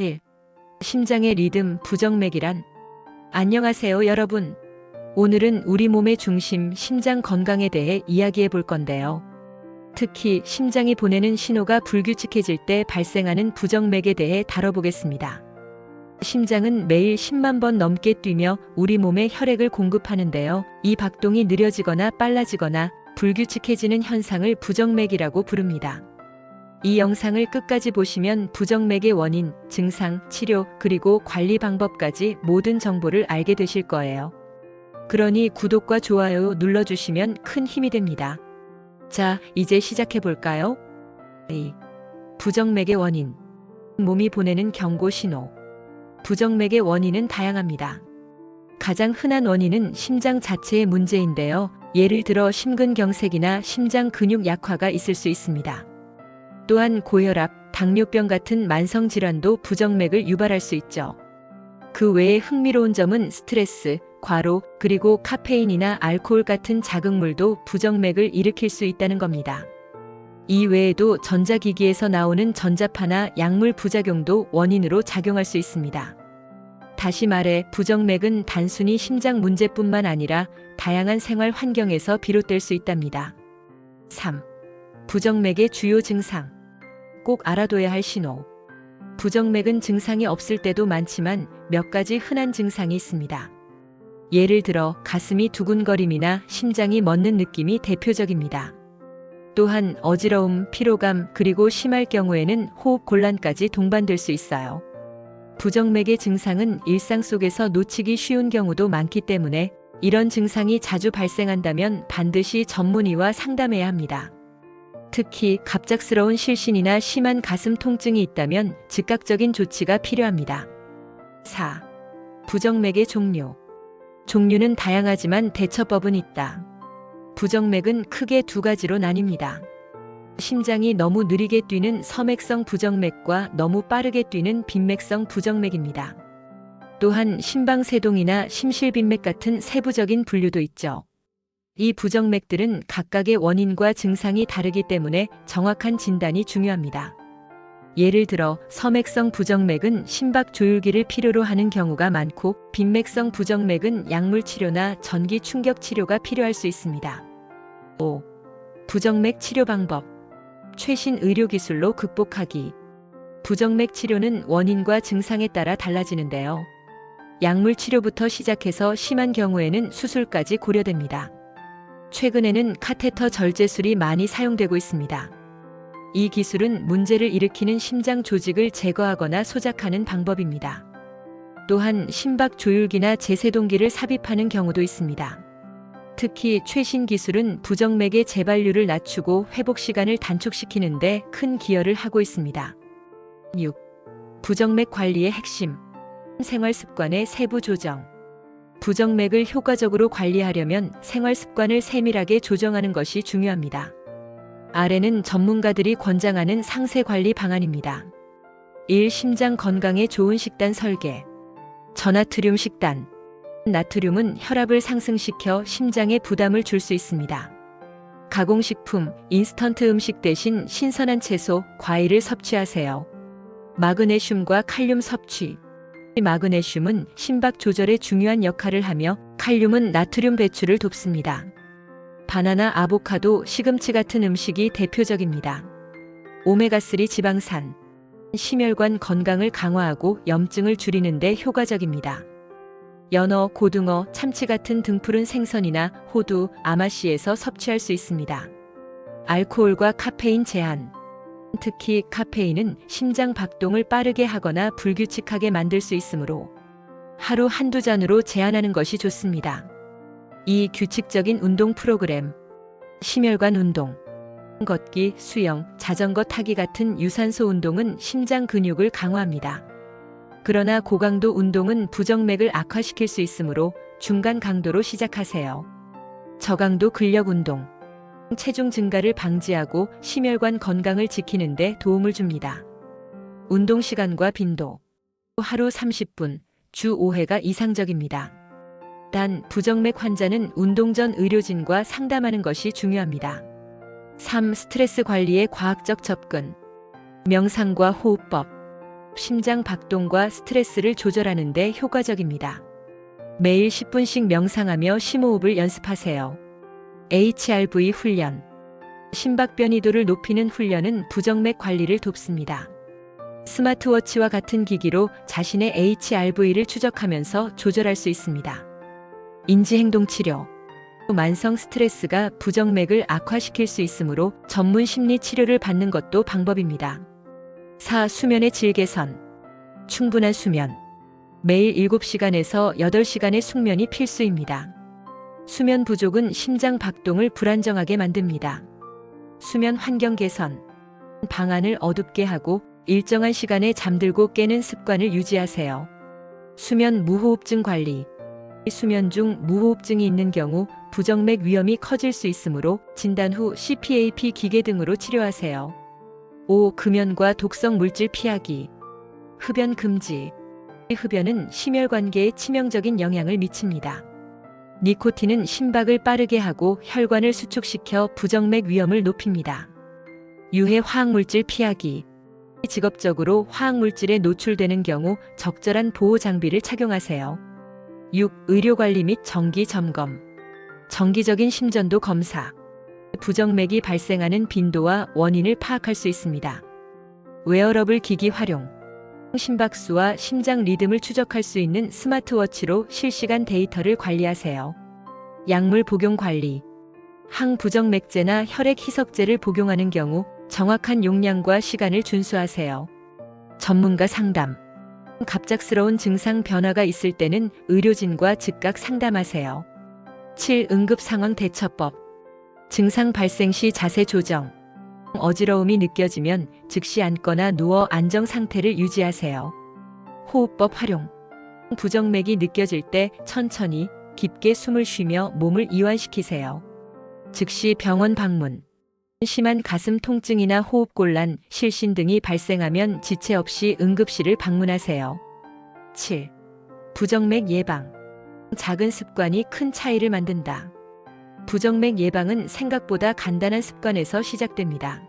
1. 심장의 리듬 부정맥이란. 안녕하세요 여러분. 오늘은 우리 몸의 중심 심장 건강에 대해 이야기해 볼 건데요. 특히 심장이 보내는 신호가 불규칙해질 때 발생하는 부정맥에 대해 다뤄보겠습니다. 심장은 매일 10만 번 넘게 뛰며 우리 몸에 혈액을 공급하는데요. 이 박동이 느려지거나 빨라지거나 불규칙해지는 현상을 부정맥이라고 부릅니다. 이 영상을 끝까지 보시면 부정맥의 원인, 증상, 치료, 그리고 관리 방법까지 모든 정보를 알게 되실 거예요. 그러니 구독과 좋아요 눌러주시면 큰 힘이 됩니다. 자, 이제 시작해 볼까요? 2. 부정맥의 원인. 몸이 보내는 경고 신호. 부정맥의 원인은 다양합니다. 가장 흔한 원인은 심장 자체의 문제인데요. 예를 들어 심근경색이나 심장 근육 약화가 있을 수 있습니다. 또한 고혈압, 당뇨병 같은 만성 질환도 부정맥을 유발할 수 있죠. 그 외에 흥미로운 점은 스트레스, 과로, 그리고 카페인이나 알코올 같은 자극물도 부정맥을 일으킬 수 있다는 겁니다. 이 외에도 전자기기에서 나오는 전자파나 약물 부작용도 원인으로 작용할 수 있습니다. 다시 말해 부정맥은 단순히 심장 문제뿐만 아니라 다양한 생활 환경에서 비롯될 수 있답니다. 3. 부정맥의 주요 증상. 꼭 알아둬야 할 신호. 부정맥은 증상이 없을 때도 많지만 몇 가지 흔한 증상이 있습니다. 예를 들어 가슴이 두근거림이나 심장이 멎는 느낌이 대표적입니다. 또한 어지러움, 피로감, 그리고 심할 경우에는 호흡 곤란까지 동반될 수 있어요. 부정맥의 증상은 일상 속에서 놓치기 쉬운 경우도 많기 때문에 이런 증상이 자주 발생한다면 반드시 전문의와 상담해야 합니다. 특히 갑작스러운 실신이나 심한 가슴 통증이 있다면 즉각적인 조치가 필요합니다. 4. 부정맥의 종류. 종류는 다양하지만 대처법은 있다. 부정맥은 크게 두 가지로 나뉩니다. 심장이 너무 느리게 뛰는 서맥성 부정맥과 너무 빠르게 뛰는 빈맥성 부정맥입니다. 또한 심방세동이나 심실빈맥 같은 세부적인 분류도 있죠. 이 부정맥들은 각각의 원인과 증상이 다르기 때문에 정확한 진단이 중요합니다. 예를 들어 서맥성 부정맥은 심박 조율기를 필요로 하는 경우가 많고 빈맥성 부정맥은 약물 치료나 전기 충격 치료가 필요할 수 있습니다. 5. 부정맥 치료 방법. 최신 의료기술로 극복하기. 부정맥 치료는 원인과 증상에 따라 달라지는데요. 약물 치료부터 시작해서 심한 경우에는 수술까지 고려됩니다. 최근에는 카테터 절제술이 많이 사용되고 있습니다. 이 기술은 문제를 일으키는 심장 조직을 제거하거나 소작하는 방법입니다. 또한 심박 조율기나 제세동기를 삽입하는 경우도 있습니다. 특히 최신 기술은 부정맥의 재발률을 낮추고 회복 시간을 단축시키는 데 큰 기여를 하고 있습니다. 6. 부정맥 관리의 핵심. 생활 습관의 세부 조정. 부정맥을 효과적으로 관리하려면 생활 습관을 세밀하게 조정하는 것이 중요합니다. 아래는 전문가들이 권장하는 상세 관리 방안입니다. 1. 심장 건강에 좋은 식단 설계. 저나트륨 식단. 나트륨은 혈압을 상승시켜 심장에 부담을 줄 수 있습니다. 가공식품, 인스턴트 음식 대신 신선한 채소, 과일을 섭취하세요. 마그네슘과 칼륨 섭취. 마그네슘은 심박 조절에 중요한 역할을 하며 칼륨은 나트륨 배출을 돕습니다. 바나나, 아보카도, 시금치 같은 음식이 대표적입니다. 오메가3 지방산. 심혈관 건강을 강화하고 염증을 줄이는 데 효과적입니다. 연어, 고등어, 참치 같은 등푸른 생선이나 호두, 아마씨에서 섭취할 수 있습니다. 알코올과 카페인 제한. 특히 카페인은 심장 박동을 빠르게 하거나 불규칙하게 만들 수 있으므로 하루 한두 잔으로 제한하는 것이 좋습니다. 2. 규칙적인 운동 프로그램. 심혈관 운동. 걷기, 수영, 자전거 타기 같은 유산소 운동은 심장 근육을 강화합니다. 그러나 고강도 운동은 부정맥을 악화시킬 수 있으므로 중간 강도로 시작하세요. 저강도 근력 운동. 체중 증가를 방지하고 심혈관 건강을 지키는 데 도움을 줍니다. 운동 시간과 빈도. 하루 30분, 주 5회가 이상적입니다. 단 부정맥 환자는 운동 전 의료진과 상담하는 것이 중요합니다. 3. 스트레스 관리의 과학적 접근. 명상과 호흡법. 심장 박동과 스트레스를 조절하는 데 효과적입니다. 매일 10분씩 명상하며 심호흡을 연습하세요. HRV 훈련. 심박 변이도를 높이는 훈련은 부정맥 관리를 돕습니다. 스마트워치와 같은 기기로 자신의 HRV를 추적하면서 조절할 수 있습니다. 인지행동치료. 만성 스트레스가 부정맥을 악화시킬 수 있으므로 전문 심리 치료를 받는 것도 방법입니다. 4. 수면의 질 개선. 충분한 수면. 매일 7시간에서 8시간의 숙면이 필수입니다. 수면 부족은 심장 박동을 불안정하게 만듭니다. 수면 환경 개선. 방안을 어둡게 하고 일정한 시간에 잠들고 깨는 습관을 유지하세요. 수면 무호흡증 관리. 수면 중 무호흡증이 있는 경우 부정맥 위험이 커질 수 있으므로 진단 후 CPAP 기계 등으로 치료하세요. 5. 금연과 독성 물질 피하기. 흡연 금지. 흡연은 심혈관계에 치명적인 영향을 미칩니다. 니코틴은 심박을 빠르게 하고 혈관을 수축시켜 부정맥 위험을 높입니다. 유해 화학물질 피하기. 직업적으로 화학물질에 노출되는 경우 적절한 보호 장비를 착용하세요. 6. 의료관리 및 정기 점검. 정기적인 심전도 검사. 부정맥이 발생하는 빈도와 원인을 파악할 수 있습니다. 웨어러블 기기 활용. 심박수와 심장 리듬을 추적할 수 있는 스마트워치로 실시간 데이터를 관리하세요. 약물 복용 관리. 항부정맥제나 혈액 희석제를 복용하는 경우 정확한 용량과 시간을 준수하세요. 전문가 상담. 갑작스러운 증상 변화가 있을 때는 의료진과 즉각 상담하세요. 7. 응급상황 대처법. 증상 발생 시 자세 조정. 어지러움이 느껴지면 즉시 앉거나 누워 안정 상태를 유지하세요. 호흡법 활용. 부정맥이 느껴질 때 천천히 깊게 숨을 쉬며 몸을 이완시키세요. 즉시 병원 방문. 심한 가슴 통증이나 호흡곤란, 실신 등이 발생하면 지체 없이 응급실을 방문하세요. 7. 부정맥 예방. 작은 습관이 큰 차이를 만든다. 부정맥 예방은 생각보다 간단한 습관에서 시작됩니다.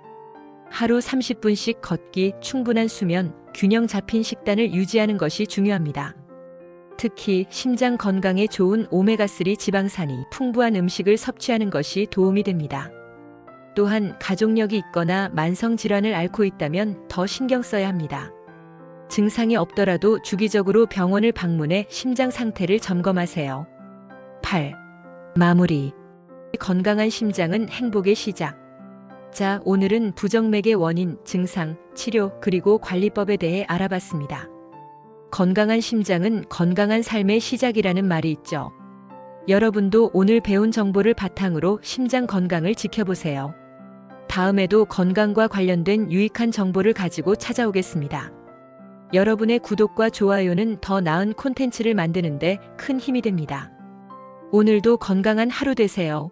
하루 30분씩 걷기, 충분한 수면, 균형 잡힌 식단을 유지하는 것이 중요합니다. 특히 심장 건강에 좋은 오메가3 지방산이 풍부한 음식을 섭취하는 것이 도움이 됩니다. 또한 가족력이 있거나 만성 질환을 앓고 있다면 더 신경 써야 합니다. 증상이 없더라도 주기적으로 병원을 방문해 심장 상태를 점검하세요. 8. 마무리. 건강한 심장은 행복의 시작. 자, 오늘은 부정맥의 원인, 증상, 치료, 그리고 관리법에 대해 알아봤습니다. 건강한 심장은 건강한 삶의 시작이라는 말이 있죠. 여러분도 오늘 배운 정보를 바탕으로 심장 건강을 지켜보세요. 다음에도 건강과 관련된 유익한 정보를 가지고 찾아오겠습니다. 여러분의 구독과 좋아요는 더 나은 콘텐츠를 만드는 데 큰 힘이 됩니다. 오늘도 건강한 하루 되세요.